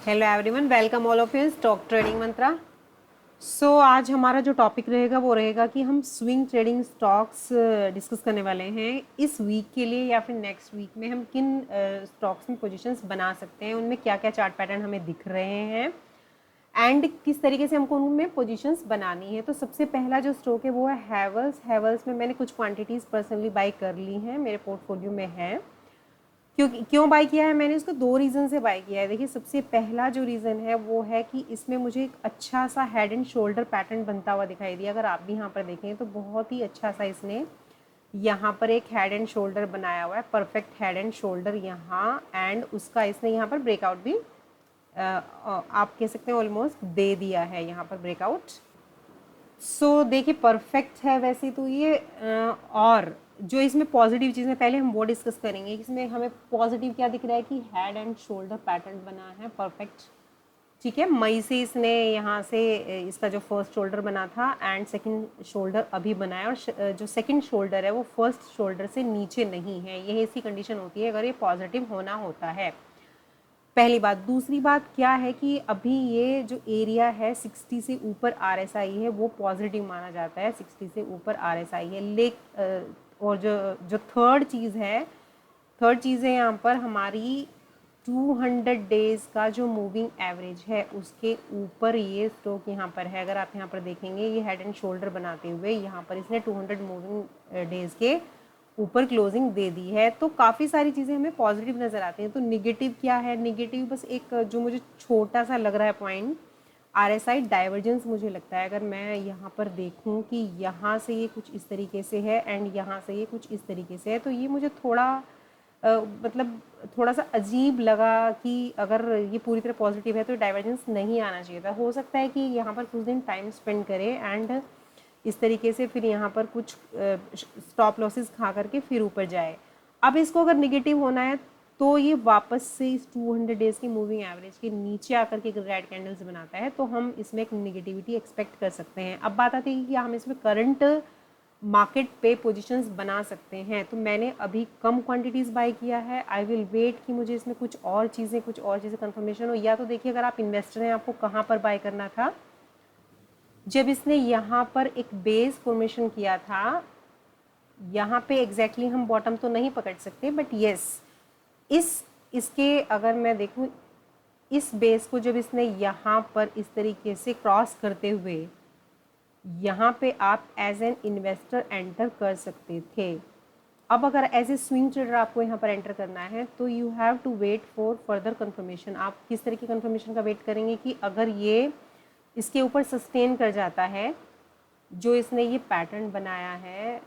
Hello everyone, welcome all of you stock trading Mantra. आज हमारा जो टॉपिक रहेगा वो रहेगा कि हम स्विंग ट्रेडिंग स्टॉक्स डिस्कस करने वाले हैं। इस वीक के लिए या फिर नेक्स्ट वीक में हम किन स्टॉक्स में पोजीशंस बना सकते हैं, उनमें क्या क्या चार्ट पैटर्न हमें दिख रहे हैं एंड किस तरीके से हमको उनमें पोजीशंस बनानी है। तो सबसे पहला जो स्टॉक है वो है हैवल्स में मैंने कुछ क्वांटिटीज़ पर्सनली बाई कर ली हैं, मेरे पोर्टफोलियो में है। क्यों बाई किया है मैंने इसको, दो रीज़न से बाई किया है। देखिए, सबसे पहला जो रीज़न है वो है कि इसमें मुझे एक अच्छा सा हेड एंड शोल्डर पैटर्न बनता हुआ दिखाई दिया। अगर आप भी यहाँ पर देखें तो बहुत ही अच्छा सा इसने यहाँ पर एक हेड एंड शोल्डर बनाया हुआ है, परफेक्ट हेड एंड शोल्डर यहाँ, एंड उसका इसने यहाँ पर ब्रेकआउट भी आप कह सकते हैं ऑलमोस्ट दे दिया है यहाँ पर ब्रेकआउट। देखिए, परफेक्ट है वैसे तो ये। और जो इसमें पॉजिटिव चीज़ें पहले हम वो डिस्कस करेंगे। इसमें हमें पॉजिटिव क्या दिख रहा है कि हेड एंड शोल्डर पैटर्न बना है परफेक्ट। ठीक है, मई से इसने यहाँ से इसका जो फर्स्ट शोल्डर बना था एंड सेकंड शोल्डर अभी बना है, और जो सेकंड शोल्डर है वो फर्स्ट शोल्डर से नीचे नहीं है। यही इसकी कंडीशन होती है अगर ये पॉजिटिव होना होता है। पहली बात। दूसरी बात क्या है कि अभी ये जो एरिया है 60 से ऊपर आरएसआई है, वो पॉजिटिव माना जाता है। 60 से ऊपर आरएसआई है। और जो जो थर्ड चीज़ है यहाँ पर हमारी 200 डेज़ का जो मूविंग एवरेज है उसके ऊपर ये स्टॉक यहाँ पर है। अगर आप यहाँ पर देखेंगे, ये हेड एंड शोल्डर बनाते हुए यहाँ पर इसने 200 मूविंग डेज़ के ऊपर क्लोजिंग दे दी है। तो काफ़ी सारी चीज़ें हमें पॉजिटिव नज़र आती हैं। तो निगेटिव क्या है? निगेटिव बस एक जो मुझे छोटा सा लग रहा है पॉइंट, आरएसआई डाइवर्जेंस मुझे लगता है। अगर मैं यहाँ पर देखूँ कि यहाँ से ये कुछ इस तरीके से है एंड यहाँ से ये कुछ इस तरीके से है, तो ये मुझे थोड़ा मतलब थोड़ा सा अजीब लगा कि अगर ये पूरी तरह पॉजिटिव है तो डाइवर्जेंस नहीं आना चाहिए था। हो सकता है कि यहाँ पर कुछ दिन टाइम स्पेंड करें एंड इस तरीके से फिर यहाँ पर कुछ स्टॉप लॉसेस खा करके फिर ऊपर जाए। अब इसको अगर निगेटिव होना है तो ये वापस से इस 200 डेज़ की मूविंग एवरेज के नीचे आकर के रेड कैंडल्स बनाता है, तो हम इसमें एक निगेटिविटी एक्सपेक्ट कर सकते हैं। अब बात आती है कि हम इसमें करंट मार्केट पे पोजीशंस बना सकते हैं। तो मैंने अभी कम क्वांटिटीज़ बाय किया है। आई विल वेट कि मुझे इसमें कुछ और चीज़ें कंफर्मेशन हो। या तो देखिए, अगर आप इन्वेस्टर हैं, आपको कहाँ पर बाय करना था, जब इसने यहाँ पर एक बेस फॉर्मेशन किया था, यहाँ पे एग्जैक्टली हम बॉटम तो नहीं पकड़ सकते, बट येस, इसके अगर मैं देखूँ, इस बेस को जब इसने यहाँ पर इस तरीके से क्रॉस करते हुए यहाँ पे आप एज एन इन्वेस्टर एंटर कर सकते थे। अब अगर एज ए स्विंग ट्रेडर आपको यहाँ पर एंटर करना है तो you have to wait for further confirmation. आप किस तरह की कंफर्मेशन का वेट करेंगे कि अगर ये इसके ऊपर सस्टेन कर जाता है, जो इसने ये पैटर्न बनाया है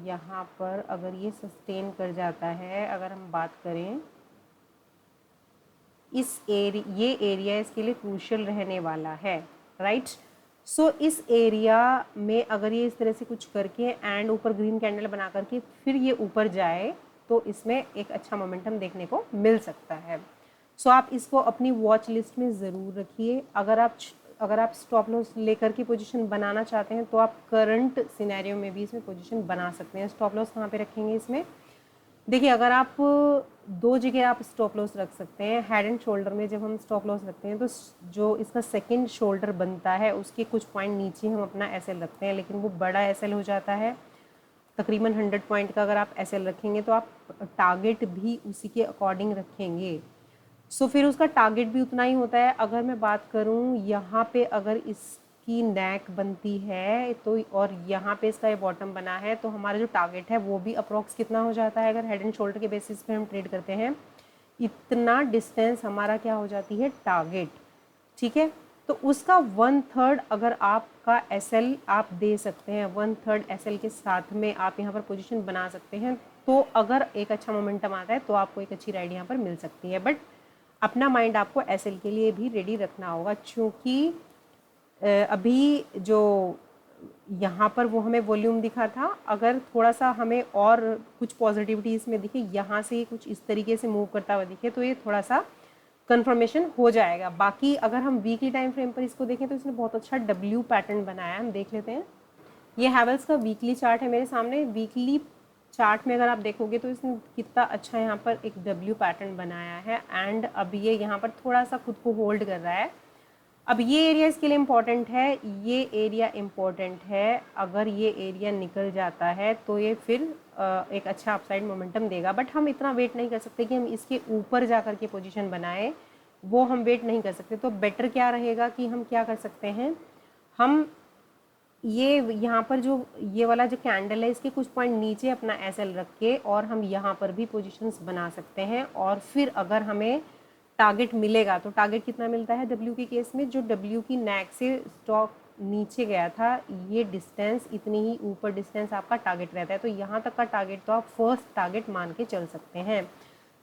यहाँ पर, अगर ये सस्टेन कर जाता है, अगर हम बात करें ये एरिया इसके लिए क्रूशियल रहने वाला है, राइट। इस एरिया में अगर ये इस तरह से कुछ करके एंड ऊपर ग्रीन कैंडल बना करके फिर ये ऊपर जाए तो इसमें एक अच्छा मोमेंटम देखने को मिल सकता है। आप इसको अपनी वॉच लिस्ट में ज़रूर रखिए। अगर आप स्टॉप लॉस लेकर के पोजीशन बनाना चाहते हैं तो आप करंट सिनेरियो में भी इसमें पोजीशन बना सकते हैं। स्टॉप लॉस कहाँ पे रखेंगे इसमें? देखिए, अगर आप दो जगह आप स्टॉप लॉस रख सकते हैं। हेड एंड शोल्डर में जब हम स्टॉप लॉस रखते हैं तो जो इसका सेकंड शोल्डर बनता है उसके कुछ पॉइंट नीचे हम अपना एसएल रखते हैं, लेकिन वो बड़ा एसएल हो जाता है। तकरीबन 100 पॉइंट का अगर आप एसएल रखेंगे तो आप टारगेट भी उसी के अकॉर्डिंग रखेंगे। फिर उसका टारगेट भी उतना ही होता है। अगर मैं बात करूं यहाँ पे, अगर इसकी नेक बनती है तो, और यहाँ पे इसका ये बॉटम बना है, तो हमारा जो टारगेट है वो भी अप्रॉक्स कितना हो जाता है? अगर हेड एंड शोल्डर के बेसिस पे हम ट्रेड करते हैं, इतना डिस्टेंस हमारा क्या हो जाती है? टारगेट। ठीक है, तो उसका 1/3 अगर आपका एसएल आप दे सकते हैं, 1/3 एसएल के साथ में आप यहाँ पर पोजीशन बना सकते हैं, तो अगर एक अच्छा मोमेंटम आता है तो आपको एक अच्छी राइड यहाँ पर मिल सकती है। बट अपना माइंड आपको एसएल के लिए भी रेडी रखना होगा, क्योंकि अभी जो यहाँ पर वो हमें वॉल्यूम दिखा था, अगर थोड़ा सा हमें और कुछ पॉजिटिविटी इसमें दिखे, यहाँ से कुछ इस तरीके से मूव करता हुआ दिखे, तो ये थोड़ा सा कंफर्मेशन हो जाएगा। बाकी अगर हम वीकली टाइम फ्रेम पर इसको देखें तो इसने बहुत अच्छा डब्ल्यू पैटर्न बनाया है। हम देख लेते हैं। ये हैवल्स का वीकली चार्ट है मेरे सामने। वीकली चार्ट में अगर आप देखोगे तो इसने कितना अच्छा यहाँ पर एक डब्ल्यू पैटर्न बनाया है एंड अब ये यहाँ पर थोड़ा सा खुद को होल्ड कर रहा है। अब ये एरिया इसके लिए इम्पॉर्टेंट है, ये एरिया इम्पॉर्टेंट है। अगर ये एरिया निकल जाता है तो ये फिर एक अच्छा अपसाइड मोमेंटम देगा, बट हम इतना वेट नहीं कर सकते कि हम इसके ऊपर जा कर के पोजीशन बनाए, वो हम वेट नहीं कर सकते। तो बेटर क्या रहेगा कि हम क्या कर सकते हैं, हम ये यहाँ पर जो ये वाला जो कैंडल है इसके कुछ पॉइंट नीचे अपना एसएल रख के और हम यहाँ पर भी पोजीशंस बना सकते हैं। और फिर अगर हमें टारगेट मिलेगा तो टारगेट कितना मिलता है डब्ल्यू के केस में, जो डब्ल्यू की नेक से स्टॉक नीचे गया था ये डिस्टेंस, इतनी ही ऊपर डिस्टेंस आपका टारगेट रहता है। तो यहाँ तक का टारगेट तो आप फर्स्ट टारगेट मान के चल सकते हैं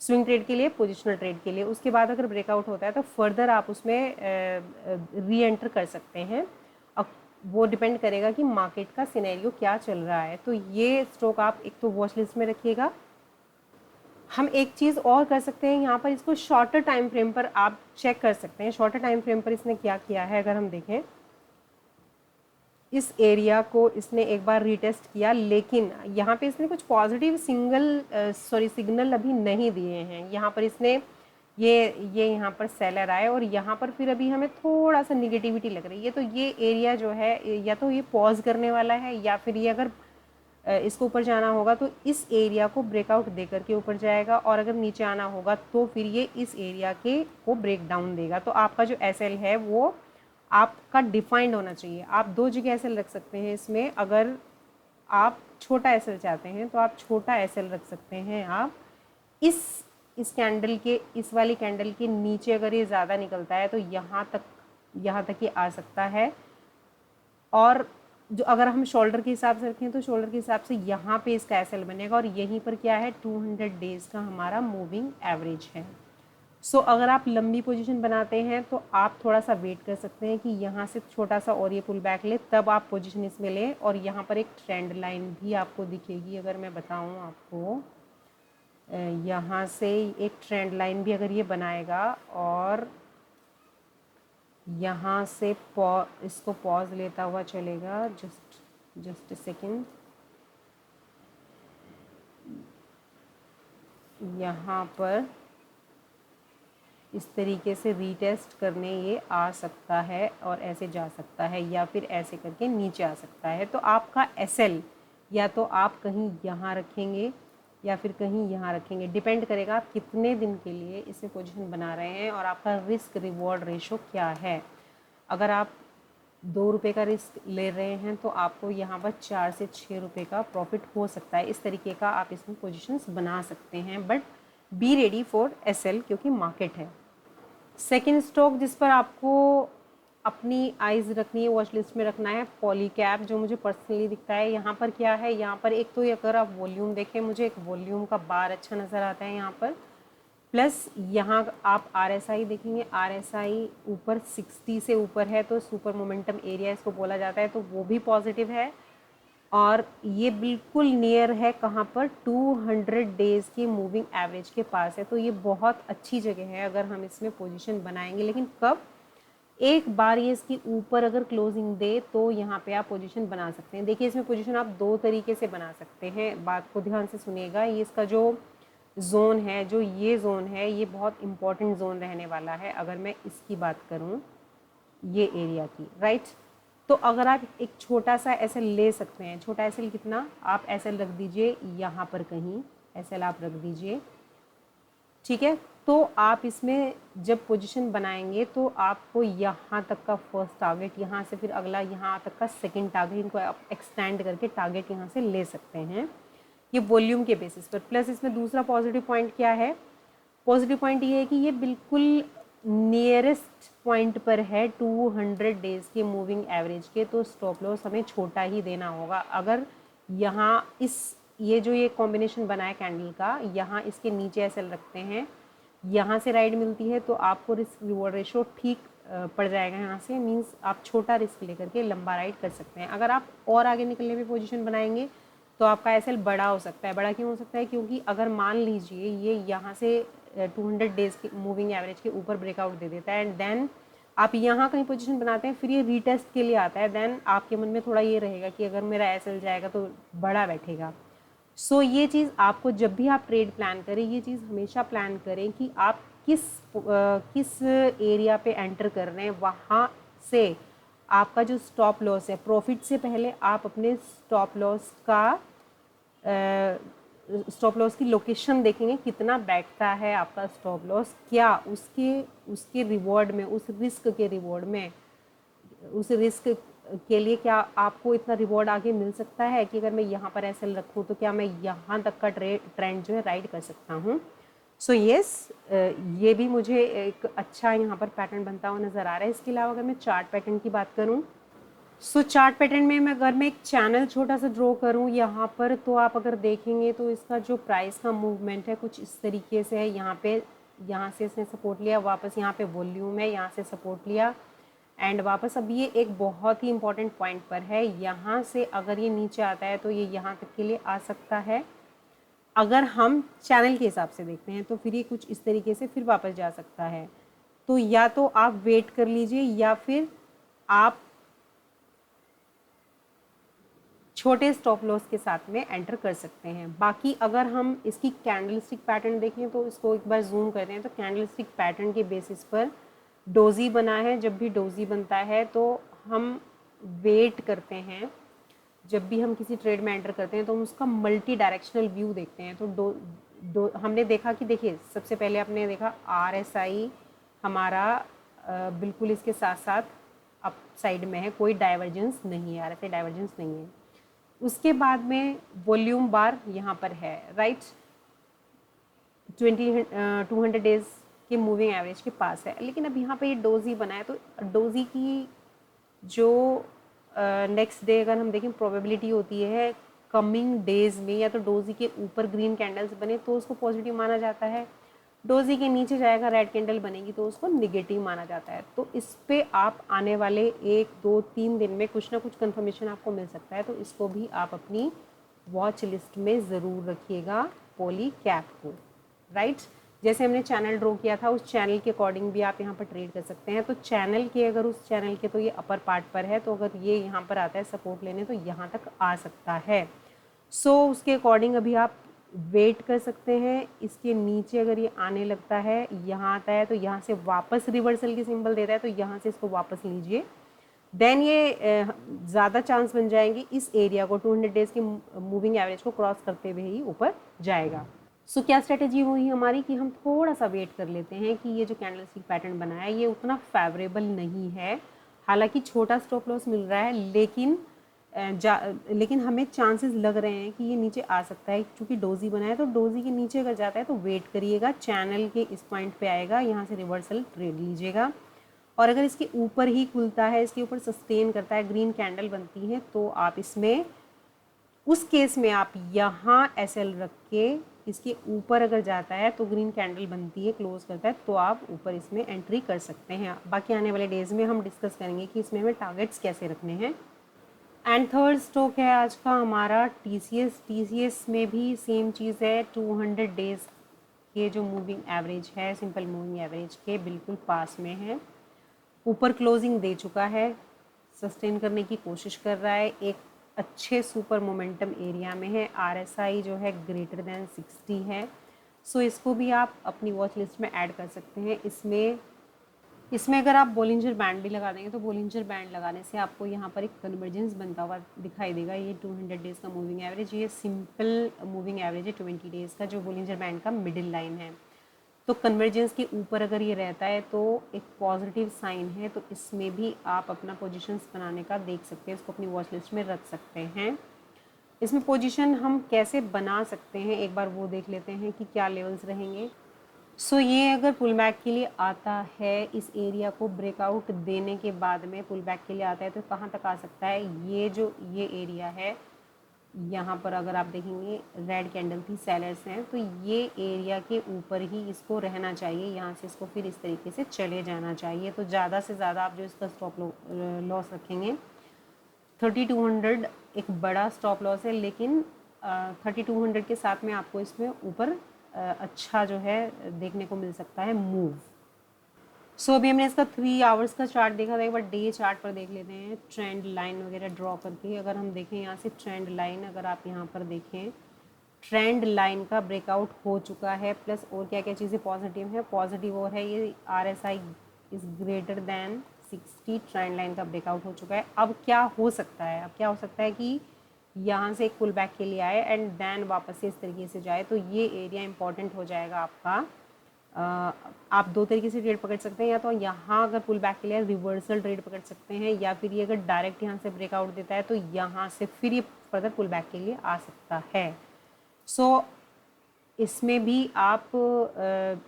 स्विंग ट्रेड के लिए, पोजिशनल ट्रेड के लिए। उसके बाद अगर ब्रेकआउट होता है तो फर्दर आप उसमें री एंटर कर सकते हैं। अब वो डिपेंड करेगा कि मार्केट का सिनेरियो क्या चल रहा है। तो ये स्टॉक आप एक तो वॉच लिस्ट में रखिएगा। हम एक चीज़ और कर सकते हैं, यहाँ पर इसको शॉर्टर टाइम फ्रेम पर आप चेक कर सकते हैं। शॉर्टर टाइम फ्रेम पर इसने क्या किया है, अगर हम देखें इस एरिया को इसने एक बार रीटेस्ट किया, लेकिन यहाँ पे इसने कुछ पॉजिटिव सिग्नल अभी नहीं दिए हैं। यहाँ पर इसने ये यहाँ पर सेलर आए और यहाँ पर फिर अभी हमें थोड़ा सा निगेटिविटी लग रही है। तो ये एरिया जो है या तो ये पॉज करने वाला है या फिर ये अगर इसको ऊपर जाना होगा तो इस एरिया को ब्रेकआउट दे करके ऊपर जाएगा, और अगर नीचे आना होगा तो फिर ये इस एरिया के को ब्रेक डाउन देगा। तो आपका जो एसएल है वो आपका डिफाइंड होना चाहिए। आप दो जगह एसएल रख सकते हैं इसमें। अगर आप छोटा एसएल चाहते हैं तो आप छोटा एसएल रख सकते हैं। आप इस कैंडल के, इस वाली कैंडल के नीचे अगर ये ज़्यादा निकलता है तो यहाँ तक ये आ सकता है। और जो अगर हम शोल्डर के हिसाब से रखें तो शोल्डर के हिसाब से यहाँ पे इसका एसएल बनेगा, और यहीं पर क्या है 200 डेज़ का हमारा मूविंग एवरेज है। सो अगर आप लंबी पोजीशन बनाते हैं तो आप थोड़ा सा वेट कर सकते हैं कि यहाँ से छोटा सा और ये पुल बैक ले, तब आप पोजीशन इसमें लें। और यहाँ पर एक ट्रेंड लाइन भी आपको दिखेगी, अगर मैं बताऊँ आपको, यहाँ से एक ट्रेंड लाइन भी अगर ये बनाएगा और यहाँ से इसको पॉज लेता हुआ चलेगा, जस्ट अ सेकेंड, यहाँ पर इस तरीके से रीटेस्ट करने ये आ सकता है और ऐसे जा सकता है या फिर ऐसे करके नीचे आ सकता है। तो आपका एसएल या तो आप कहीं यहाँ रखेंगे या फिर कहीं यहाँ रखेंगे, डिपेंड करेगा आप कितने दिन के लिए इसे पोजीशन बना रहे हैं और आपका रिस्क रिवॉर्ड रेशो क्या है। अगर आप 2 रुपये का रिस्क ले रहे हैं तो आपको यहाँ पर 4 से 6 रुपये का प्रॉफिट हो सकता है। इस तरीके का आप इसमें पोजीशंस बना सकते हैं, but be ready for SL क्योंकि मार्केट है। सेकेंड स्टॉक जिस पर आपको अपनी आइज़ रखनी है, वॉच लिस्ट में रखना है, पॉलीकैब, जो मुझे पर्सनली दिखता है। यहाँ पर क्या है, यहाँ पर एक तो ये अगर आप वॉल्यूम देखें, मुझे एक वॉल्यूम का बार अच्छा नज़र आता है यहाँ पर, प्लस यहाँ आप आरएसआई देखेंगे, आरएसआई ऊपर 60 से ऊपर है तो सुपर मोमेंटम एरिया इसको बोला जाता है, तो वो भी पॉजिटिव है। और ये बिल्कुल नियर है कहाँ पर, 200 डेज़ की मूविंग एवरेज के पास है। तो ये बहुत अच्छी जगह है अगर हम इसमें पोजीशन बनाएंगे, लेकिन कब, एक बार ये इसके ऊपर अगर क्लोजिंग दे तो यहाँ पे आप पोजीशन बना सकते हैं। देखिए इसमें पोजीशन आप 2 तरीके से बना सकते हैं, बात को ध्यान से सुनिएगा। ये इसका जो जोन है, जो ये जोन है, ये बहुत इंपॉर्टेंट जोन रहने वाला है अगर मैं इसकी बात करूँ, ये एरिया की, राइट। तो अगर आप एक छोटा सा एसएल ले सकते हैं, छोटा एसएल कितना, आप एसएल रख दीजिए यहाँ पर कहीं, एसएल आप रख दीजिए, ठीक है। तो आप इसमें जब पोजीशन बनाएंगे तो आपको यहाँ तक का फर्स्ट टारगेट, यहाँ से फिर अगला यहाँ तक का सेकंड टारगेट, इनको आप एक्सटेंड करके टारगेट यहाँ से ले सकते हैं, ये वॉल्यूम के बेसिस पर। प्लस इसमें दूसरा पॉजिटिव पॉइंट क्या है, पॉजिटिव पॉइंट ये है कि ये बिल्कुल नियरेस्ट पॉइंट पर है 200 डेज़ के मूविंग एवरेज के, तो स्टॉप लॉस हमें छोटा ही देना होगा। अगर यहाँ ये जो ये कॉम्बिनेशन बना है कैंडल का, यहाँ इसके नीचे एसएल रखते हैं, यहाँ से राइड मिलती है तो आपको रिस्क रिवॉर्ड रेशो ठीक पड़ जाएगा यहाँ से, मींस आप छोटा रिस्क लेकर के लंबा राइड कर सकते हैं। अगर आप और आगे निकलने में पोजीशन बनाएंगे तो आपका एसएल बड़ा हो सकता है। बड़ा क्यों हो सकता है, क्योंकि अगर मान लीजिए ये यहाँ से 200 डेज़ के मूविंग एवरेज के ऊपर ब्रेकआउट दे देता है एंड देन आप यहाँ कहीं पोजीशन बनाते हैं, फिर ये रीटेस्ट के लिए आता है, देन आपके मन में थोड़ा ये रहेगा कि अगर मेरा एसएल जाएगा तो बड़ा बैठेगा। ये चीज़ आपको जब भी आप ट्रेड प्लान करें, ये चीज़ हमेशा प्लान करें कि आप किस एरिया पे एंटर कर रहे हैं, वहाँ से आपका जो स्टॉप लॉस है, प्रॉफिट से पहले आप अपने स्टॉप लॉस की लोकेशन देखेंगे, कितना बैठता है आपका स्टॉप लॉस, क्या उसके उसके रिवॉर्ड में, उस रिस्क के रिवॉर्ड में, उस रिस्क के लिए क्या आपको इतना रिवॉर्ड आगे मिल सकता है कि अगर मैं यहाँ पर ऐसे रखूँ तो क्या मैं यहाँ तक का ट्रेंड जो है राइड कर सकता हूँ। ये भी मुझे एक अच्छा यहाँ पर पैटर्न बनता हुआ नज़र आ रहा है। इसके अलावा अगर मैं चार्ट पैटर्न की बात करूँ, चार्ट पैटर्न में अगर मैं एक चैनल छोटा सा ड्रॉ करूँ यहाँ पर, तो आप अगर देखेंगे तो इसका जो प्राइस का मूवमेंट है कुछ इस तरीके से है। यहाँ से इसने सपोर्ट लिया, वापस यहाँ पे वॉल्यूम है, यहाँ से सपोर्ट लिया एंड वापस। अब ये एक बहुत ही इंपॉर्टेंट पॉइंट पर है, यहाँ से अगर ये नीचे आता है तो ये यहाँ तक के लिए आ सकता है। अगर हम चैनल के हिसाब से देखते हैं तो फिर ये कुछ इस तरीके से फिर वापस जा सकता है। तो या तो आप वेट कर लीजिए या फिर आप छोटे स्टॉप लॉस के साथ में एंटर कर सकते हैं। बाकी अगर हम इसकी कैंडलस्टिक पैटर्न देखें तो इसको एक बार जूम करते हैं, तो कैंडलस्टिक पैटर्न के बेसिस पर डोजी बना है। जब भी डोजी बनता है तो हम वेट करते हैं, जब भी हम किसी ट्रेड में एंटर करते हैं तो हम उसका मल्टी डायरेक्शनल व्यू देखते हैं। तो हमने देखा कि देखिए, सबसे पहले आपने देखा RSI हमारा बिल्कुल इसके साथ साथ अप साइड में है, कोई डाइवर्जेंस नहीं है, RSI डाइवर्जेंस नहीं है। उसके बाद में वॉल्यूम बार यहाँ पर है, राइट, 200 डेज के मूविंग एवरेज के पास है। लेकिन अब यहाँ पे ये डोजी बना है, तो डोजी की जो नेक्स्ट डे अगर हम देखें प्रोबेबिलिटी होती है कमिंग डेज में, या तो डोजी के ऊपर ग्रीन कैंडल्स बने तो उसको पॉजिटिव माना जाता है, डोजी के नीचे जाएगा रेड कैंडल बनेगी तो उसको निगेटिव माना जाता है। तो इस पे आप आने वाले 1, 2, 3 दिन में कुछ ना कुछ कंफर्मेशन आपको मिल सकता है। तो इसको भी आप अपनी वॉच लिस्ट में ज़रूर रखिएगा, पॉली कैप को, राइट। जैसे हमने चैनल ड्रॉ किया था उस चैनल के अकॉर्डिंग भी आप यहाँ पर ट्रेड कर सकते हैं। तो चैनल के, अगर उस चैनल के तो ये अपर पार्ट पर है, तो अगर ये यहाँ पर आता है सपोर्ट लेने तो यहाँ तक आ सकता है। उसके अकॉर्डिंग अभी आप वेट कर सकते हैं। इसके नीचे अगर ये आने लगता है, यहाँ आता है, तो यहाँ से वापस रिवर्सल की सिंबल देता है, तो यहाँ से इसको वापस लीजिए। देन ये ज़्यादा चांस बन जाएंगे इस एरिया को 200 डेज की मूविंग एवरेज को क्रॉस करते हुए ही ऊपर जाएगा। क्या स्ट्रेटेजी हुई हमारी कि हम थोड़ा सा वेट कर लेते हैं कि ये जो कैंडलस्टिक पैटर्न बना है ये उतना फेवरेबल नहीं है। हालांकि छोटा स्टॉप लॉस मिल रहा है, लेकिन हमें चांसेस लग रहे हैं कि ये नीचे आ सकता है, क्योंकि डोजी बना है। तो डोजी के नीचे अगर जाता है तो वेट करिएगा, चैनल के इस पॉइंट पे आएगा, यहाँ से रिवर्सल ट्रेड लीजिएगा। और अगर इसके ऊपर ही खुलता है, इसके ऊपर सस्टेन करता है, ग्रीन कैंडल बनती है, तो आप इसमें, उस केस में आप यहाँ SL रख के इसके ऊपर अगर जाता है तो ग्रीन कैंडल बनती है, क्लोज करता है, तो आप ऊपर इसमें एंट्री कर सकते हैं। बाकी आने वाले डेज में हम डिस्कस करेंगे कि इसमें हमें टारगेट्स कैसे रखने हैं। एंड थर्ड स्टॉक है आज का हमारा TCS में भी सेम चीज़ है, 200 डेज के जो मूविंग एवरेज है, सिंपल मूविंग एवरेज के बिल्कुल पास में है, ऊपर क्लोजिंग दे चुका है, सस्टेन करने की कोशिश कर रहा है, एक अच्छे सुपर मोमेंटम एरिया में है, RSI जो है ग्रेटर देन 60 है। इसको भी आप अपनी वॉच लिस्ट में ऐड कर सकते हैं। इसमें अगर आप बोलिंजर बैंड भी लगा देंगे तो बोलिंजर बैंड लगाने से आपको यहाँ पर एक कन्वर्जेंस बनता हुआ दिखाई देगा। ये 200 डेज़ का मूविंग एवरेज, ये सिंपल मूविंग एवरेज है 20 डेज़ का, जो बोलिंजर बैंड का मिडिल लाइन है। तो कन्वर्जेंस के ऊपर अगर ये रहता है तो एक पॉजिटिव साइन है, तो इसमें भी आप अपना पोजीशंस बनाने का देख सकते हैं, इसको अपनी वॉच लिस्ट में रख सकते हैं। इसमें पोजीशन हम कैसे बना सकते हैं एक बार वो देख लेते हैं कि क्या लेवल्स रहेंगे। ये अगर पुल बैक के लिए आता है, इस एरिया को ब्रेकआउट देने के बाद में पुल बैक के लिए आता है, तो कहाँ तक आ सकता है, ये एरिया है, यहाँ पर अगर आप देखेंगे रेड कैंडल थी, सेलर्स हैं, तो ये एरिया के ऊपर ही इसको रहना चाहिए, यहाँ से इसको फिर इस तरीके से चले जाना चाहिए। तो ज़्यादा से ज़्यादा आप जो इसका स्टॉप लॉस रखेंगे 3200 एक बड़ा स्टॉप लॉस है, लेकिन 3200 के साथ में आपको इसमें ऊपर अच्छा जो है देखने को मिल सकता है मूव। अभी हमने इसका 3 आवर्स का चार्ट देखा था, एक बार डे चार्ट पर देख लेते हैं, ट्रेंड लाइन वगैरह ड्रॉ करके। अगर हम देखें यहाँ से ट्रेंड लाइन, अगर आप यहाँ पर देखें ट्रेंड लाइन का ब्रेकआउट हो चुका है। प्लस और क्या क्या चीज़ें पॉजिटिव है, पॉजिटिव और है ये RSI is greater than 60, trend line का ब्रेकआउट हो चुका है। अब क्या हो सकता है, अब क्या हो सकता है कि यहाँ से एक पुल बैक के लिए आए एंड देन वापस से इस तरीके से जाए, तो ये एरिया इंपॉर्टेंट हो जाएगा आपका। आप दो तरीके से ट्रेड पकड़ सकते हैं, या तो यहाँ अगर पुल बैक के लिए रिवर्सल ट्रेड पकड़ सकते हैं, या फिर ये अगर डायरेक्ट यहाँ से ब्रेकआउट देता है तो यहाँ से फिर ये फर्दर पुल बैक के लिए आ सकता है। सो इसमें भी आप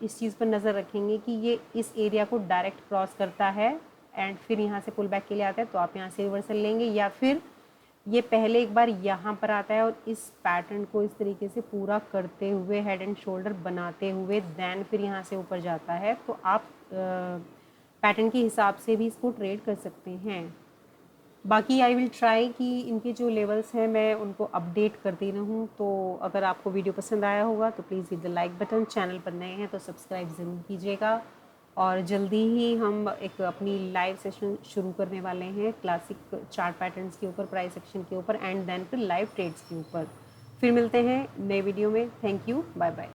इस चीज़ पर नज़र रखेंगे कि ये इस एरिया को डायरेक्ट क्रॉस करता है एंड फिर यहाँ से पुल बैक के लिए आता है, तो आप यहाँ से रिवर्सल लेंगे, या फिर ये पहले एक बार यहाँ पर आता है और इस पैटर्न को इस तरीके से पूरा करते हुए हेड एंड शोल्डर बनाते हुए देन फिर यहाँ से ऊपर जाता है, तो आप पैटर्न के हिसाब से भी इसको ट्रेड कर सकते हैं। बाकी आई विल ट्राई कि इनके जो लेवल्स हैं मैं उनको अपडेट करती रहूँ। तो अगर आपको वीडियो पसंद आया होगा तो please hit the like button, channel पर नए हैं तो सब्सक्राइब ज़रूर कीजिएगा। और जल्दी ही हम एक अपनी लाइव सेशन शुरू करने वाले हैं क्लासिक चार्ट पैटर्न्स के ऊपर, प्राइस एक्शन के ऊपर एंड देन फिर लाइव ट्रेड्स के ऊपर। फिर मिलते हैं नए वीडियो में। Thank you, bye bye.